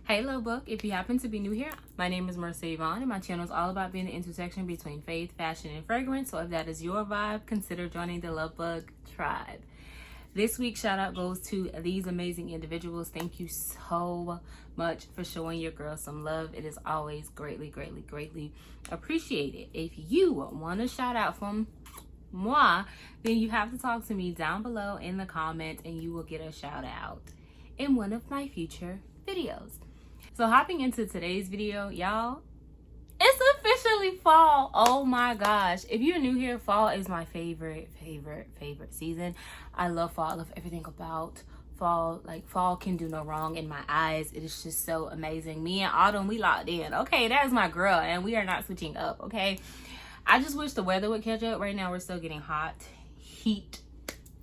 Hey Lovebug, if you happen to be new here, my name is Merce Yvonne and my channel is all about being the intersection between faith, fashion, and fragrance. So if that is your vibe, consider joining the Lovebug tribe. This week's shout out goes to these amazing individuals. Thank you so much for showing your girl some love. It is always greatly appreciated. If you want a shout out from moi, then you have to talk to me down below in the comments and you will get a shout out in one of my future videos. So hopping into today's video, y'all, it's officially fall. Oh my gosh. If you're new here, fall is my favorite season. I love fall. I love everything about fall. Like, fall can do no wrong in my eyes. It is just so amazing. Me and Autumn, we locked in. Okay, that is my girl and we are not switching up, okay? I just wish the weather would catch up. Right now we're still getting hot, heat,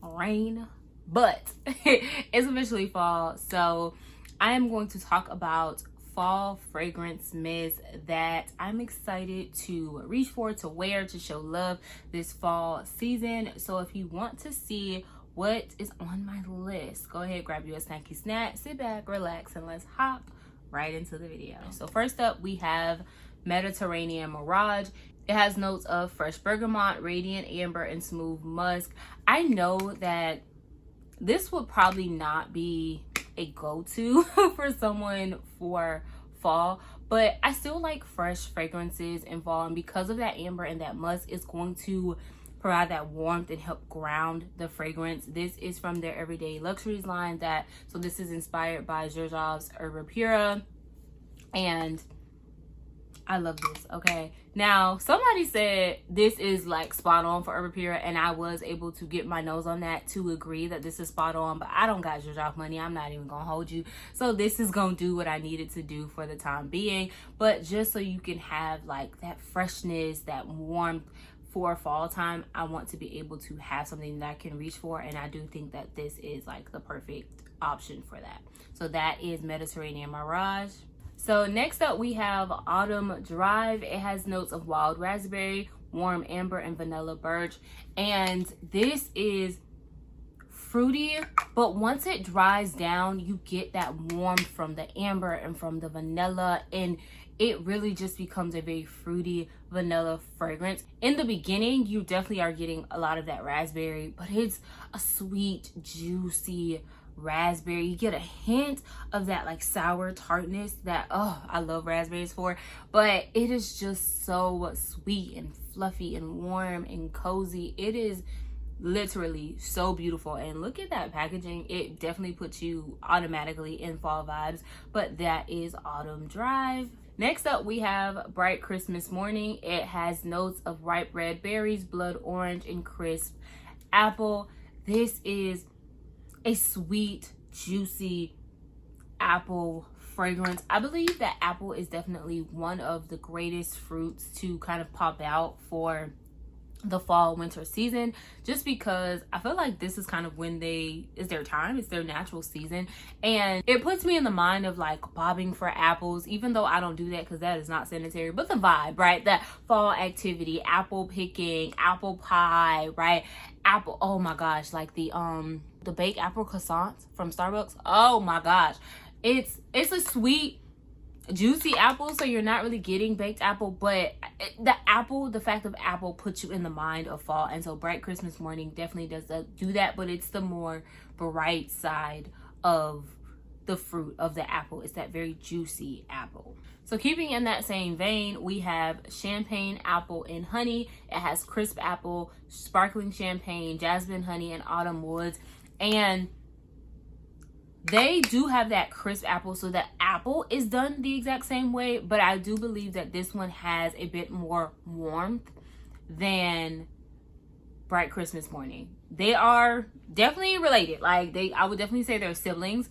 rain, but it's officially fall. So I am going to talk about fall fragrance mists that I'm excited to reach for, to wear, to show love this fall season. So if you want to see what is on my list, go ahead, grab you a snacky snack, sit back, relax, and let's hop right into the video. So first up, we have Mediterranean Mirage. It has notes of fresh bergamot, radiant amber, and smooth musk. I know that this would probably not be a go-to for someone for fall, but I still like fresh fragrances in fall, and because of that amber and that musk, it's going to provide that warmth and help ground the fragrance. This is from their Everyday Luxuries line. So this is inspired by Zerjov's Herba Pura, and I love this. Okay, now somebody said this is like spot on for Herba Pura, and I was able to get my nose on that to agree that this is spot on, but I don't got Zerjov money. I'm not even gonna hold you, so this is gonna do what I needed to do for the time being. But just so you can have like that freshness, that warmth for fall time, I want to be able to have something that I can reach for, and I do think that this is like the perfect option for that. So that is Mediterranean Mirage. So next up, we have Autumn Drive. It has notes of wild raspberry, warm amber, and vanilla birch. And this is fruity, but once it dries down, you get that warmth from the amber and from the vanilla, and it really just becomes a very fruity vanilla fragrance. In the beginning, you definitely are getting a lot of that raspberry, but it's a sweet, juicy raspberry. You get a hint of that like sour tartness that I love raspberries for, but it is just so sweet and fluffy and warm and cozy. It is literally so beautiful, and look at that packaging. It definitely puts you automatically in fall vibes. But that is Autumn Drive. Next up, we have Bright Christmas Morning. It has notes of ripe red berries, blood orange, and crisp apple. This is a sweet, juicy apple fragrance. I believe that apple is definitely one of the greatest fruits to kind of pop out for the fall winter season, just because I feel like this is kind of when it's their time, it's their natural season, and it puts me in the mind of like bobbing for apples, even though I don't do that because that is not sanitary, but the vibe, right? That fall activity, apple picking, apple pie, right? Apple, oh my gosh, like the baked apple croissants from Starbucks. Oh my gosh, it's a sweet, juicy apple, so you're not really getting baked apple, but the fact of apple puts you in the mind of fall. And so Bright Christmas Morning definitely does do that, but it's the more bright side of the fruit of the apple. It's that very juicy apple. So keeping in that same vein, we have Champagne Apple and Honey. It has crisp apple, sparkling champagne, jasmine honey, and autumn woods. And they do have that crisp apple, so the apple is done the exact same way, but I do believe that this one has a bit more warmth than Bright Christmas Morning. They are definitely related. Like, I would definitely say they're siblings.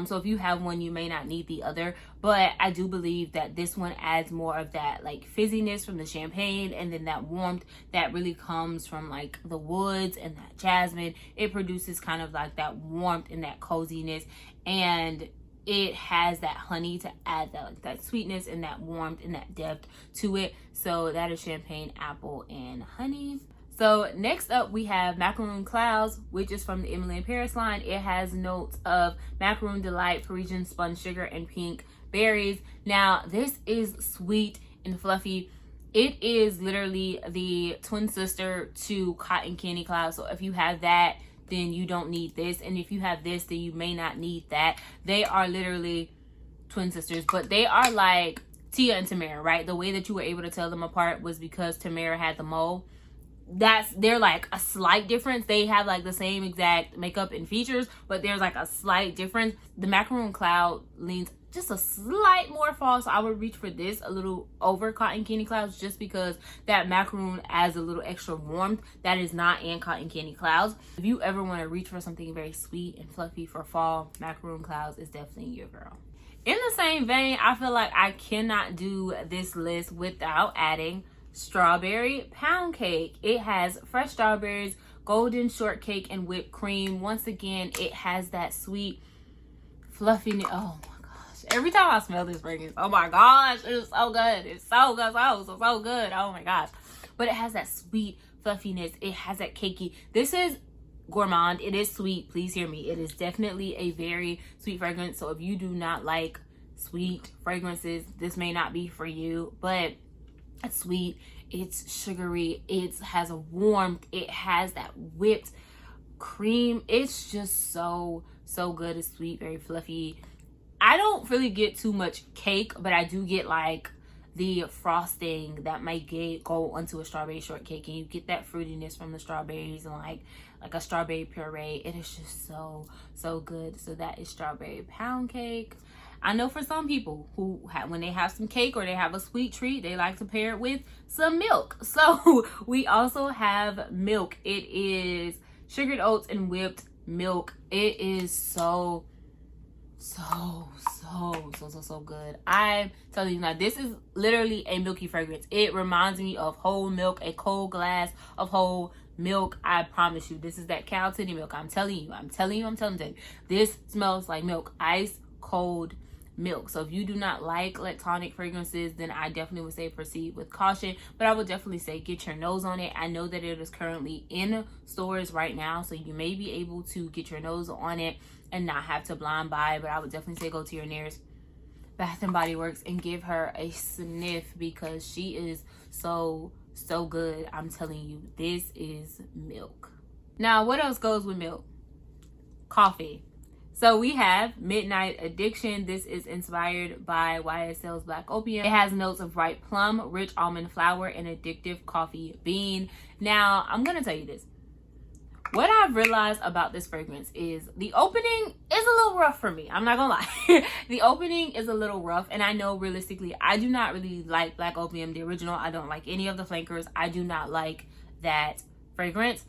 So if you have one, you may not need the other, but I do believe that this one adds more of that like fizziness from the champagne, and then that warmth that really comes from like the woods and that jasmine. It produces kind of like that warmth and that coziness, and it has that honey to add that like that sweetness and that warmth and that depth to it. So that is Champagne Apple and Honey. So next up we have Macaron Clouds, which is from the Emily in Paris line. It has notes of Macaron Delight, Parisian spun sugar, and pink berries. Now this is sweet and fluffy. It is literally the twin sister to Cotton Candy Cloud. So if you have that, then you don't need this. And if you have this, then you may not need that. They are literally twin sisters, but they are like Tia and Tamara, right? The way that you were able to tell them apart was because Tamara had the mole. They're like a slight difference. They have like the same exact makeup and features, but there's like a slight difference. The Macaron Cloud leans just a slight more fall, so I would reach for this a little over Cotton Candy Clouds, just because that macaroon adds a little extra warmth that is not in Cotton Candy Clouds. If you ever want to reach for something very sweet and fluffy for fall, Macaron Clouds is definitely your girl. In the same vein, I feel like I cannot do this list without adding Strawberry Poundcake. It has fresh strawberries, golden shortcake, and whipped cream. Once again, it has that sweet fluffiness. Oh my gosh, every time I smell this fragrance, oh my gosh, it's so good. It's so good, so good. Oh my gosh. But it has that sweet fluffiness. It has that cakey. This is gourmand. It is sweet. Please hear me. It is definitely a very sweet fragrance. So if you do not like sweet fragrances, this may not be for you. But it's sweet, it's sugary, it has a warmth, it has that whipped cream. It's just so good. It's sweet, very fluffy. I don't really get too much cake, but I do get like the frosting that might go onto a strawberry shortcake, and you get that fruitiness from the strawberries and like a strawberry puree. It is just so good. So that is Strawberry Poundcake. I know for some people who when they have some cake or they have a sweet treat, they like to pair it with some milk. So we also have milk. It is sugared oats and whipped milk. It is so good. I'm telling you now, this is literally a milky fragrance. It reminds me of whole milk, a cold glass of whole milk. I promise you, this is that cow titty milk. I'm telling you. This smells like milk, ice cold milk. So if you do not like lactonic fragrances, then I definitely would say proceed with caution, but I would definitely say get your nose on it. I know that it is currently in stores right now, so you may be able to get your nose on it and not have to blind buy, but I would definitely say go to your nearest Bath and Body Works and give her a sniff, because she is so good. I'm telling you, this is milk. Now, what else goes with milk? Coffee. So we have Midnight Addiction. This is inspired by YSL's Black Opium. It has notes of ripe plum, rich almond flour, and addictive coffee bean. Now, I'm going to tell you this. What I've realized about this fragrance is the opening is a little rough for me. I'm not going to lie. The opening is a little rough. And I know realistically, I do not really like Black Opium, the original. I don't like any of the flankers. I do not like that fragrance.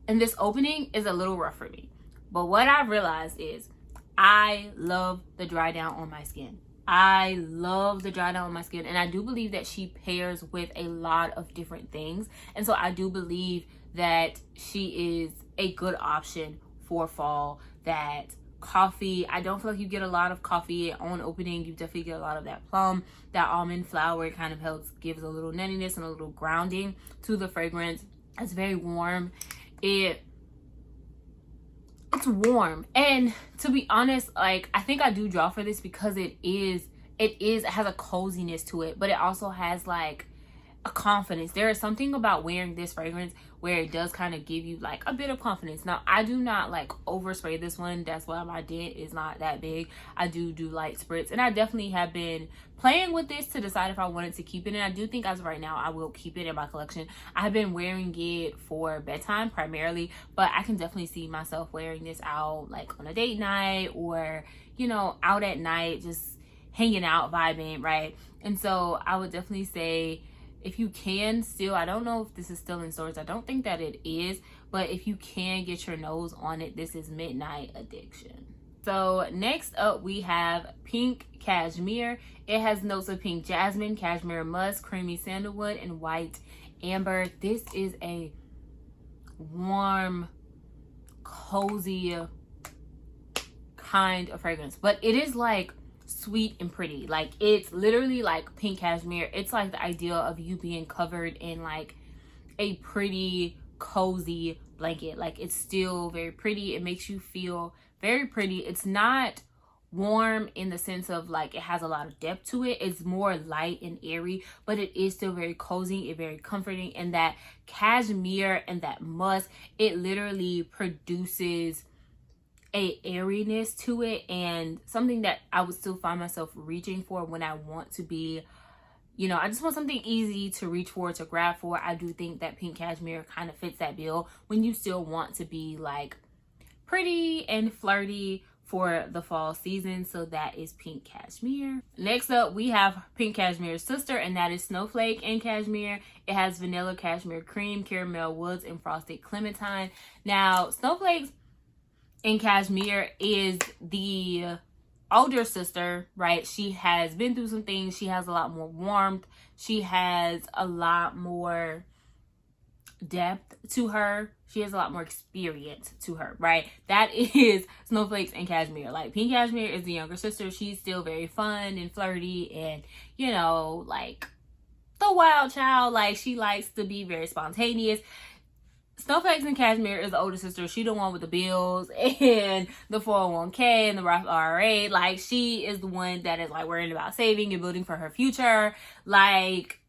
And this opening is a little rough for me. But what I've realized is I love the dry down on my skin. I love the dry down on my skin. And I do believe that she pairs with a lot of different things. And so I do believe that she is a good option for fall. That coffee, I don't feel like you get a lot of coffee on opening. You definitely get a lot of that plum, that almond flour. It kind of helps, gives a little nuttiness and a little grounding to the fragrance. It's very warm. It's warm, and to be honest, like, I think I do draw for this because it has a coziness to it, but it also has like a confidence. There is something about wearing this fragrance where it does kind of give you like a bit of confidence. Now, I do not like overspray this one. That's why my dent is not that big. I do light spritz, and I definitely have been playing with this to decide if I wanted to keep it. And I do think as of right now, I will keep it in my collection. I have been wearing it for bedtime primarily, but I can definitely see myself wearing this out like on a date night, or, you know, out at night, just hanging out, vibing, right? And so I would definitely say, if you can still, I don't know if this is still in stores. I don't think that it is, but if you can get your nose on it, this is Midnight Addiction. So next up we have Pink Cashmere. It has notes of pink jasmine, cashmere musk, creamy sandalwood, and white amber. This is a warm, cozy kind of fragrance, but it is like sweet and pretty. Like, it's literally like pink cashmere. It's like the idea of you being covered in like a pretty cozy blanket. Like, it's still very pretty. It makes you feel very pretty. It's not warm in the sense of like it has a lot of depth to it. It's more light and airy, but it is still very cozy and very comforting. And that cashmere and that musk, it literally produces a airiness to it, and something that I would still find myself reaching for when I want to be, you know, I just want something easy to reach for, to grab for. I do think that pink cashmere kind of fits that bill when you still want to be like pretty and flirty for the fall season. So that is pink cashmere. Next up, we have pink cashmere's sister, and that is Snowflake and Cashmere. It has vanilla, cashmere cream, caramel woods, and frosted clementine. Now, Snowflakes and Cashmere is the older sister, right? She has been through some things. She has a lot more warmth. She has a lot more depth to her. She has a lot more experience to her, right? That is Snowflakes and Cashmere. Like, pink cashmere is the younger sister. She's still very fun and flirty and, you know, like the wild child. Like, she likes to be very spontaneous. Snowflakes and Cashmere is the older sister. She the one with the bills and the 401k and the Roth IRA. Like, she is the one that is like worrying about saving and building for her future. Like,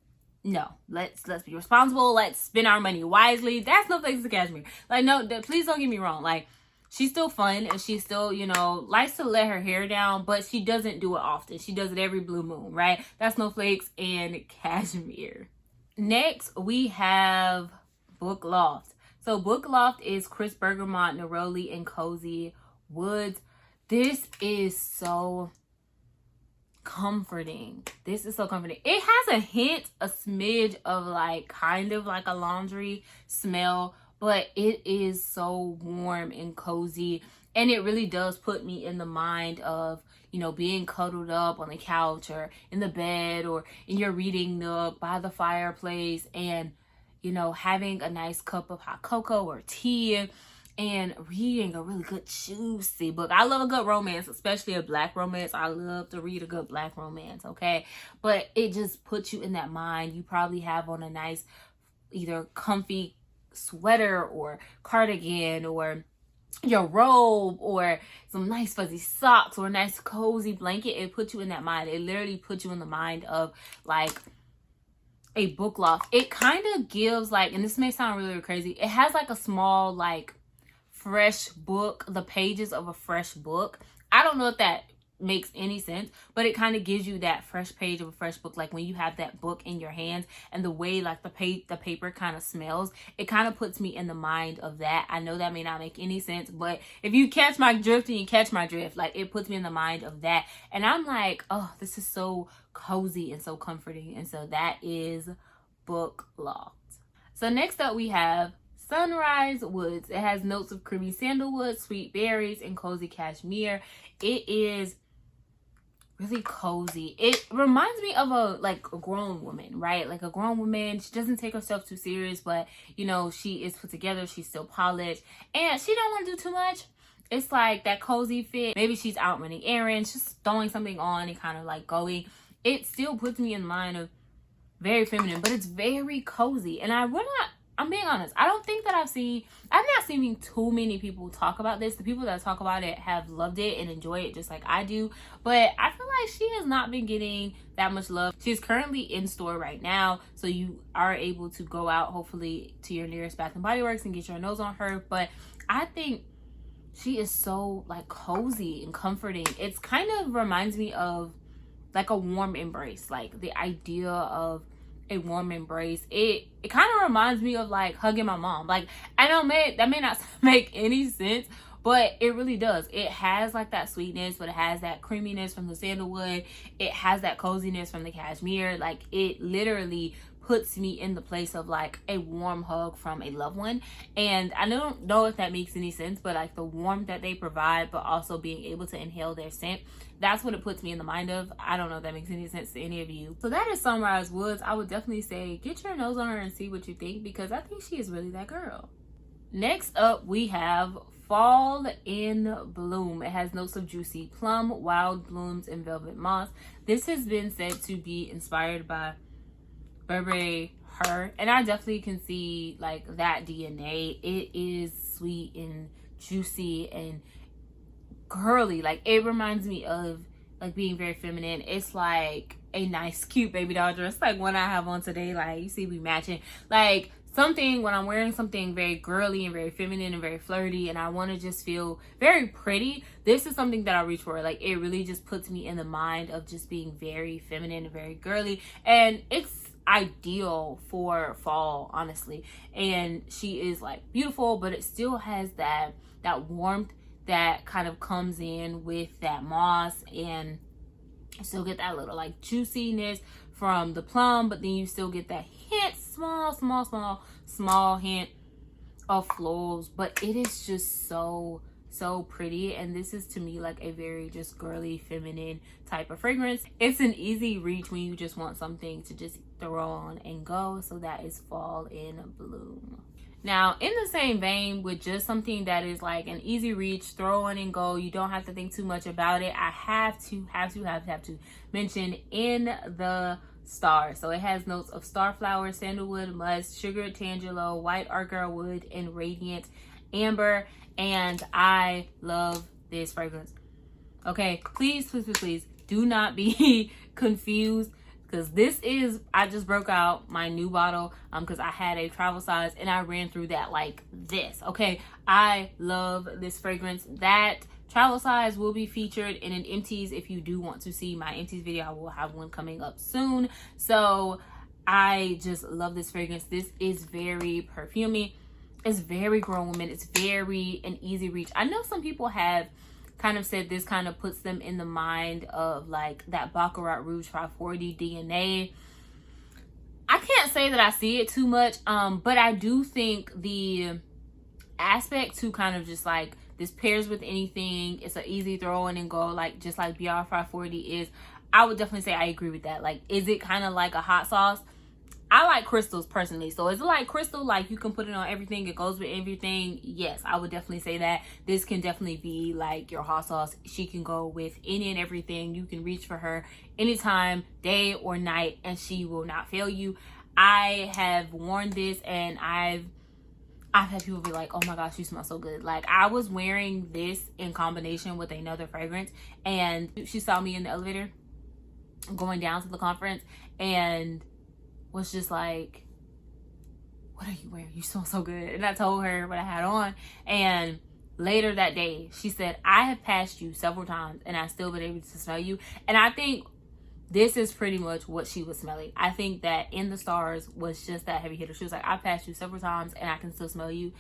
no, let's be responsible. Let's spend our money wisely. That's Snowflakes and Cashmere. Like, no, please don't get me wrong. Like, she's still fun and she still, you know, likes to let her hair down, but she doesn't do it often. She does it every blue moon, right? That's Snowflakes and Cashmere. Next, we have Book Loft. So Book Loft is crisp bergamot, neroli, and cozy woods. This is so comforting. This is so comforting. It has a hint, a smidge of like kind of like a laundry smell, but it is so warm and cozy. And it really does put me in the mind of, you know, being cuddled up on the couch or in the bed or in your reading nook by the fireplace, and, you know, having a nice cup of hot cocoa or tea and reading a really good juicy book. I love a good romance, especially a Black romance. I love to read a good Black romance, okay? But it just puts you in that mind. You probably have on a nice either comfy sweater or cardigan or your robe or some nice fuzzy socks or a nice cozy blanket. It puts you in that mind. It literally puts you in the mind of like a book loft. It kind of gives like, and this may sound really crazy, it has like a small like fresh book, the pages of a fresh book. I don't know if that makes any sense, but it kind of gives you that fresh page of a fresh book, like when you have that book in your hands and the way like the paper kind of smells. It kind of puts me in the mind of that. I know that may not make any sense, but if you catch my drift and you catch my drift, like it puts me in the mind of that, and I'm like, oh, this is so cozy and so comforting. And so that is Book Loft. So next up we have Sunrise Woods. It has notes of creamy sandalwood, sweet berries, and cozy cashmere. It is really cozy. It reminds me of a grown woman, right? Like a grown woman. She doesn't take herself too serious, but you know, she is put together, she's still polished, and she don't want to do too much. It's like that cozy fit. Maybe she's out running errands, just throwing something on and kind of like going. It still puts me in mind of very feminine, but it's very cozy. And I'm being honest, I don't think that I've not seen too many people talk about this. The people that talk about it have loved it and enjoy it just like I do, but I feel like she has not been getting that much love. She's currently in store right now, so you are able to go out hopefully to your nearest Bath and Body Works and get your nose on her. But I think she is so like cozy and comforting. It's kind of reminds me of like a warm embrace, like the idea of a warm embrace. It kind of reminds me of like hugging my mom. Like, I know that may not make any sense, but it really does. It has like that sweetness, but it has that creaminess from the sandalwood. It has that coziness from the cashmere. Like, it literally puts me in the place of like a warm hug from a loved one. And I don't know if that makes any sense, but like the warmth that they provide, but also being able to inhale their scent, that's what it puts me in the mind of. I don't know if that makes any sense to any of you. So that is Sunrise Woods. I would definitely say get your nose on her and see what you think, because I think she is really that girl. Next up, we have Fall in Bloom. It has notes of juicy plum, wild blooms, and velvet moss. This has been said to be inspired by Burberry her, and I definitely can see like that DNA. It is sweet and juicy and girly. Like, it reminds me of like being very feminine. It's like a nice cute baby doll dress, like one I have on today. Like, you see, we matching. Like, something when I'm wearing something very girly and very feminine and very flirty, and I want to just feel very pretty, this is something that I reach for. Like, it really just puts me in the mind of just being very feminine and very girly, and it's ideal for fall, honestly. And she is like beautiful, but it still has that warmth that kind of comes in with that moss, and still get that little like juiciness from the plum, but then you still get that hint, small hint of florals. But it is just so pretty, and this is to me like a very just girly feminine type of fragrance. It's an easy reach when you just want something to just throw on and go. So that is Fall in Bloom. Now, in the same vein, with just something that is like an easy reach, throw on and go, you don't have to think too much about it, I have to mention In the Stars. So it has notes of starflower, sandalwood, musk, sugar, tangelo, white argyle wood, and radiant amber. And I love this fragrance. Okay, please do not be confused, because this is, I just broke out my new bottle because I had a travel size and I ran through that like this. Okay, I love this fragrance. That travel size will be featured in an empties. If you do want to see my empties video, I will have one coming up soon. So I just love this fragrance. This is very perfumey. It's very grown woman. It's very an easy reach. I know some people have kind of said this kind of puts them in the mind of like that Baccarat Rouge 540 DNA. I can't say that I see it too much, but I do think the aspect to kind of just like this pairs with anything. It's an easy throw in and go, like just like BR 540 is. I would definitely say I agree with that. Like, is it kind of like a hot sauce? I like crystals personally. So is it like crystal, like you can put it on everything, it goes with everything? Yes, I would definitely say that. This can definitely be like your hot sauce. She can go with any and everything. You can reach for her anytime, day or night, and she will not fail you. I have worn this and I've had people be like, oh my gosh, you smell so good. Like, I was wearing this in combination with another fragrance, and she saw me in the elevator going down to the conference and was just like, what are you wearing? You smell so good. And I told her what I had on, and later that day she said, I have passed you several times and I still been able to smell you. And I think this is pretty much what she was smelling. I think that In the Stars was just that heavy hitter. She was like, I passed you several times and I can still smell you.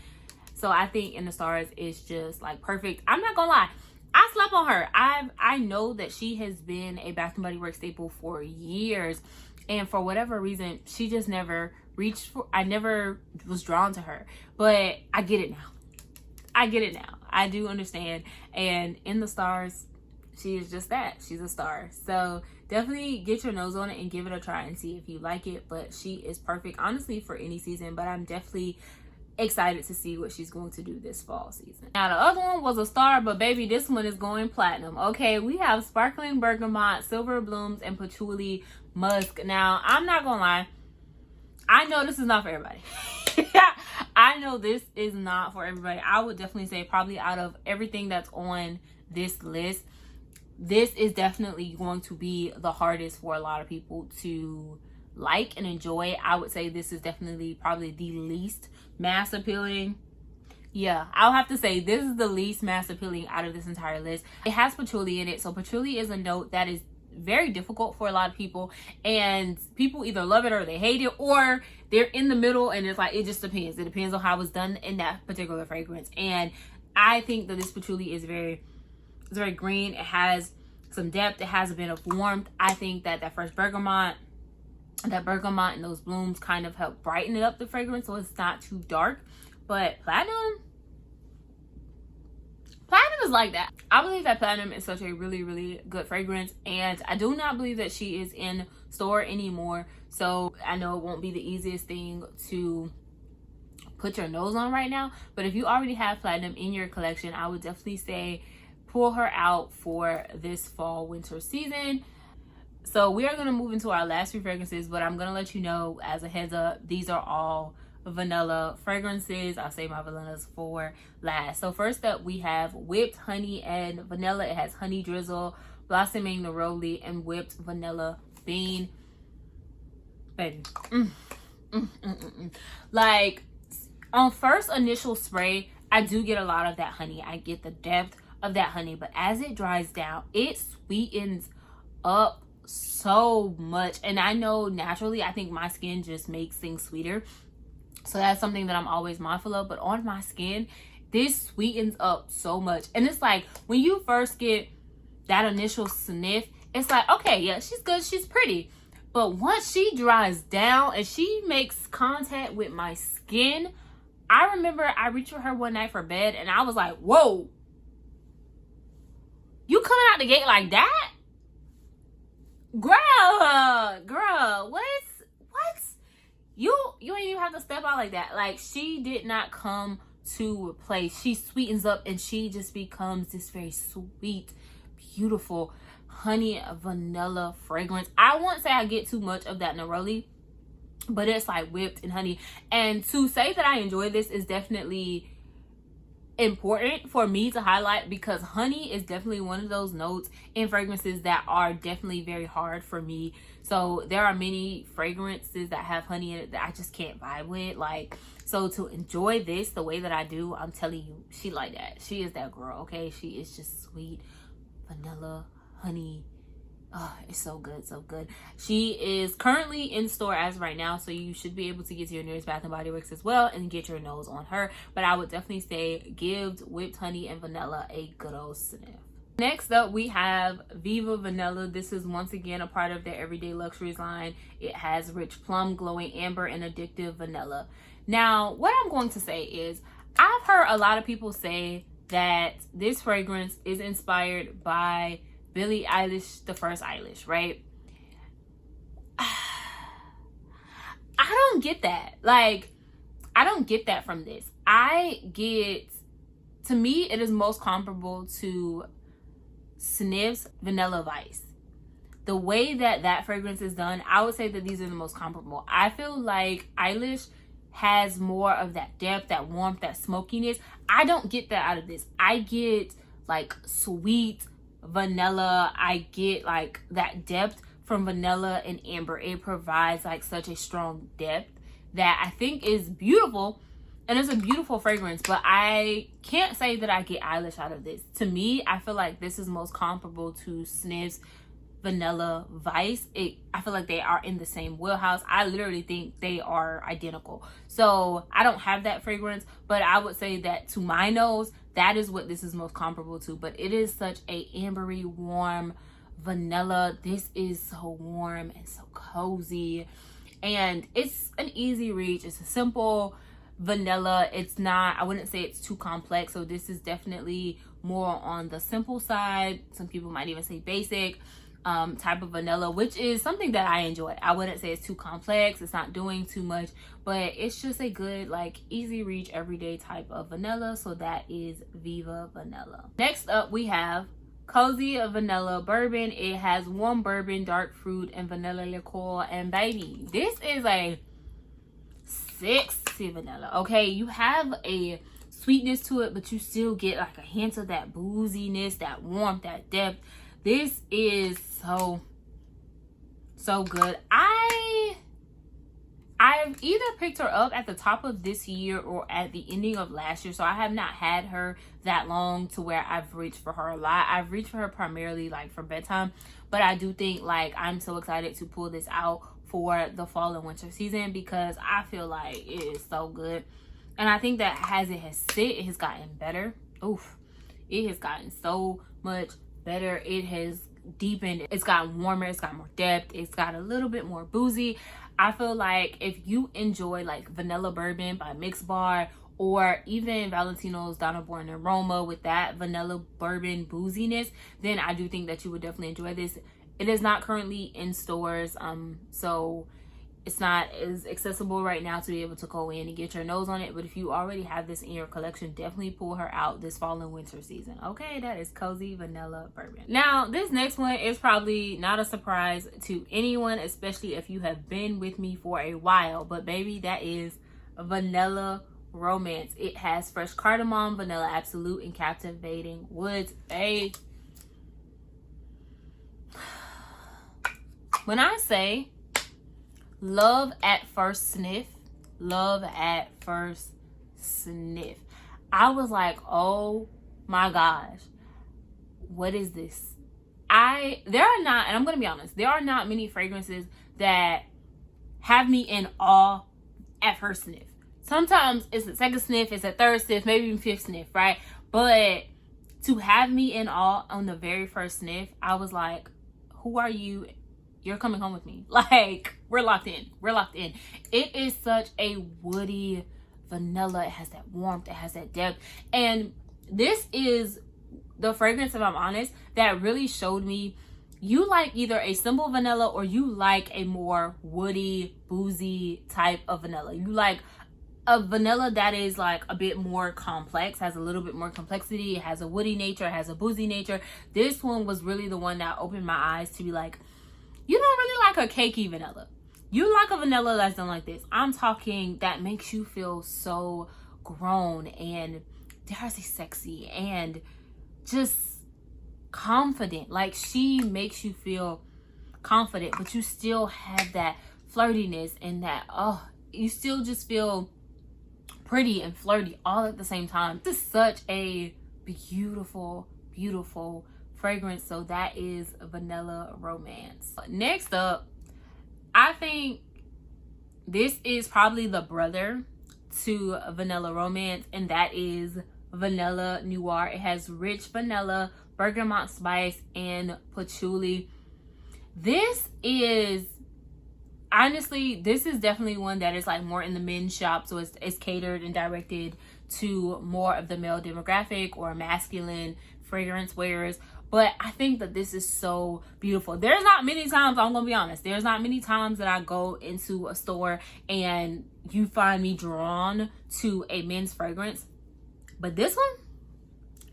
So I think In the Stars is just like perfect. I'm not gonna lie, I slept on her. I know that she has been a Bath & Body Works staple for years, and for whatever reason, she just never reached for, I never was drawn to her. But I get it now. I do understand. And In the Stars, she is just that. She's a star. So definitely get your nose on it and give it a try and see if you like it. But she is perfect, honestly, for any season. But I'm definitely excited to see what she's going to do this fall season. Now, the other one was a star, but baby, this one is going platinum. Okay, we have Sparkling Bergamot, Silver Blooms, and Patchouli Musk. Now, I'm not gonna lie, I know this is not for everybody. I know this is not for everybody. I would definitely say probably out of everything that's on this list, this is definitely going to be the hardest for a lot of people to like and enjoy. I would say this is definitely probably the least mass appealing. Yeah, I'll have to say this is the least mass appealing out of this entire list. It has patchouli in it, so patchouli is a note that is very difficult for a lot of people, and people either love it or they hate it, or they're in the middle, and it's like, it just depends. It depends on how it's done in that particular fragrance. And I think that this patchouli is it's very green. It has some depth. It has a bit of warmth. I think that first bergamot, and those blooms kind of help brighten it up, the fragrance, so it's not too dark. But platinum is like that. I believe that platinum is such a really good fragrance, and I do not believe that she is in store anymore. So I know it won't be the easiest thing to put your nose on right now, but if you already have platinum in your collection, I would definitely say pull her out for this fall winter season. So we are going to move into our last few fragrances, but I'm going to let you know as a heads up, these are all vanilla fragrances. I'll save my vanillas for last. So first up, we have whipped honey and vanilla. It has honey drizzle, blossoming neroli, and whipped vanilla bean. Baby. Like, on first initial spray, I do get a lot of that honey. I get the depth of that honey, but as it dries down, it sweetens up so much. And I know naturally, I think my skin just makes things sweeter, so that's something that I'm always mindful of. But on my skin, this sweetens up so much. And it's like, when you first get that initial sniff, it's like, okay, yeah, she's good, she's pretty. But once she dries down and she makes contact with my skin, I remember I reached for her one night for bed and I was like, whoa, you coming out the gate like that? Girl, what? You ain't even have to step out like that. Like, she did not come to replace. She sweetens up and she just becomes this very sweet, beautiful honey vanilla fragrance. I won't say I get too much of that neroli, but it's like whipped and honey. And to say that I enjoy this is definitely important for me to highlight, because honey is definitely one of those notes in fragrances that are definitely very hard for me. So there are many fragrances that have honey in it that I just can't vibe with. Like, so to enjoy this the way that I do, I'm telling you, she like that. She is that girl, okay? She is just sweet vanilla honey. Oh, it's so good, so good. She is currently in store as right now, so you should be able to get to your nearest Bath and Body Works as well and get your nose on her. But I would definitely say give whipped honey and vanilla a good old sniff. Next up, we have Viva Vanilla. This is once again a part of their Everyday Luxuries line. It has rich plum, glowing amber, and addictive vanilla. Now, what I'm going to say is, I've heard a lot of people say that this fragrance is inspired by Billie Eilish, the first Eilish, right? I don't get that. Like, I don't get that from this. To me, it is most comparable to Sniff's Vanilla Vice. The way that that fragrance is done, I would say that these are the most comparable. I feel like Eilish has more of that depth, that warmth, that smokiness. I don't get that out of this. I get like sweet vanilla. I get like that depth from vanilla and amber. It provides like such a strong depth that I think is beautiful, and it's a beautiful fragrance. But I can't say that I get Eilish out of this. To me, I feel like this is most comparable to Sniff's Vanilla Vice. I feel like they are in the same wheelhouse. I literally think they are identical. So I don't have that fragrance, but I would say that to my nose, that is what this is most comparable to. But it is such a ambery, warm vanilla. This is so warm and so cozy, and it's an easy reach. It's a simple vanilla. It's not, I wouldn't say it's too complex. So this is definitely more on the simple side. Some people might even say basic type of vanilla, which is something that I enjoy. I wouldn't say it's too complex. It's not doing too much, but it's just a good, like, easy reach, everyday type of vanilla. So that is Viva Vanilla. Next up, we have Cozy Vanilla Bourbon. It has warm bourbon, dark fruit, and vanilla liqueur. And baby, this is a sexy vanilla. Okay, you have a sweetness to it, but you still get like a hint of that booziness, that warmth, that depth. This is so good. I've either picked her up at the top of this year or at the ending of last year, so I have not had her that long to where I've reached for her a lot. I've reached for her primarily like for bedtime, but I do think like I'm so excited to pull this out for the fall and winter season, because I feel like it is so good. And I think that as it has sit, it has gotten better. Oof, it has gotten so much better. It has deepened. It's gotten warmer. It's got more depth. It's got a little bit more boozy. I feel like if you enjoy like vanilla bourbon by Mix Bar, or even Valentino's Donna Born Aroma with that vanilla bourbon booziness, then I do think that you would definitely enjoy this. It is not currently in stores, so it's not as accessible right now to be able to go in and get your nose on it. But if you already have this in your collection, definitely pull her out this fall and winter season. Okay, that is Cozy Vanilla Bourbon. Now, this next one is probably not a surprise to anyone, especially if you have been with me for a while. But baby, that is Vanilla Romance. It has fresh cardamom, vanilla absolute, and captivating woods. When I say love at first sniff, I was like, oh my gosh, what is this? There are not, and I'm going to be honest, there are not many fragrances that have me in awe at first sniff. Sometimes it's the second sniff, it's a third sniff, maybe even fifth sniff, right? But to have me in awe on the very first sniff, I was like, who are you? You're coming home with me. Like, we're locked in. It is such a woody vanilla. It has that warmth. It has that depth. And this is the fragrance, if I'm honest, that really showed me you like either a simple vanilla or you like a more woody, boozy type of vanilla. You like a vanilla that is like a bit more complex, has a little bit more complexity. It has a woody nature, it has a boozy nature. This one was really the one that opened my eyes to be like, you don't really like a cakey vanilla. You like a vanilla that's done like this. I'm talking that makes you feel so grown and, dare I say, sexy and just confident. Like, she makes you feel confident, but you still have that flirtiness and that, you still just feel pretty and flirty all at the same time. This is such a beautiful, beautiful fragrance. So that is Vanilla Romance. Next up, I think this is probably the brother to Vanilla Romance, and that is Vanilla Noir. It has rich vanilla, bergamot spice, and patchouli. This is, honestly, this is definitely one that is like more in the men's shop, so it's catered and directed to more of the male demographic or masculine fragrance wearers. But I think that this is so beautiful. There's not many times, I'm gonna be honest, there's not many times that I go into a store and you find me drawn to a men's fragrance. But this one,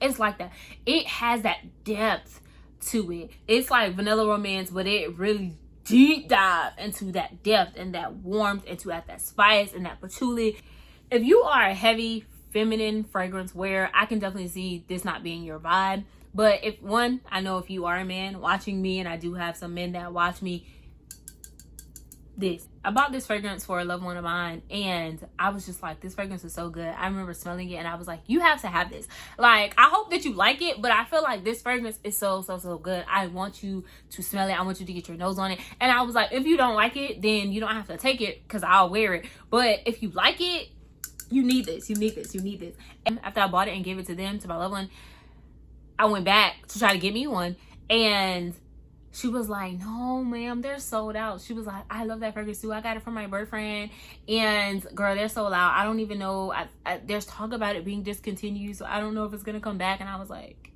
it's like that. It has that depth to it. It's like Vanilla Romance, but it really deep dive into that depth and that warmth, into that spice and that patchouli. If you are a heavy feminine fragrance wearer, I can definitely see this not being your vibe. But I know if you are a man watching me, and I do have some men that watch me, I bought this fragrance for a loved one of mine, and I was just like, this fragrance is so good. I remember smelling it and I was like, you have to have this. Like, I hope that you like it, but I feel like this fragrance is so good. I want you to smell it. I want you to get your nose on it. And I was like, if you don't like it, then you don't have to take it because I'll wear it. But if you like it, you need this. And after I bought it and gave it to them, to my loved one, I went back to try to get me one, and she was like, no ma'am, they're sold out. She was like, I love that fragrance too. I got it from my boyfriend, and girl, they're sold out. I don't even know. There's talk about it being discontinued, so I don't know if it's gonna come back. And I was like,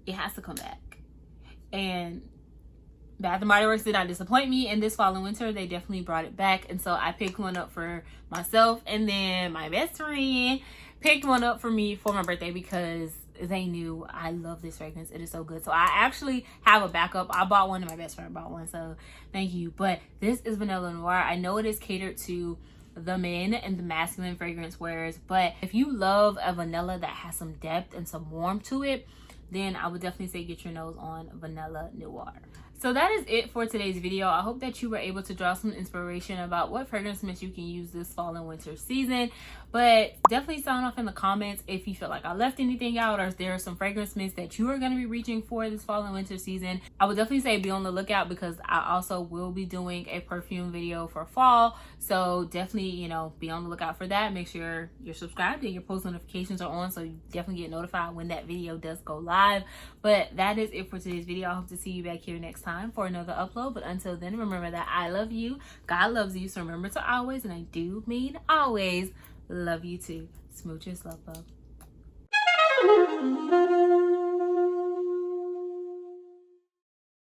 it has to come back. And Bath & Body Works did not disappoint me, and this fall and winter they definitely brought it back. And so I picked one up for myself, and then my best friend picked one up for me for my birthday because they knew I love this fragrance. It is so good. So I actually have a backup. I bought one and my best friend bought one, so thank you. But this is Vanilla Noir. I know it is catered to the men and the masculine fragrance wearers, but if you love a vanilla that has some depth and some warmth to it, then I would definitely say get your nose on Vanilla Noir. So that is it for today's video. I hope that you were able to draw some inspiration about what fragrance mist you can use this fall and winter season. But definitely sound off in the comments if you feel like I left anything out, or if there are some fragrance mists that you are going to be reaching for this fall and winter season. I would definitely say be on the lookout, because I also will be doing a perfume video for fall. So definitely, you know, be on the lookout for that. Make sure you're subscribed and your post notifications are on, so you definitely get notified when that video does go live. But that is it for today's video. I hope to see you back here next time for another upload. But until then, remember that I love you, God loves you, so remember to always, and I do mean always, love you too. Smooches, love, bug.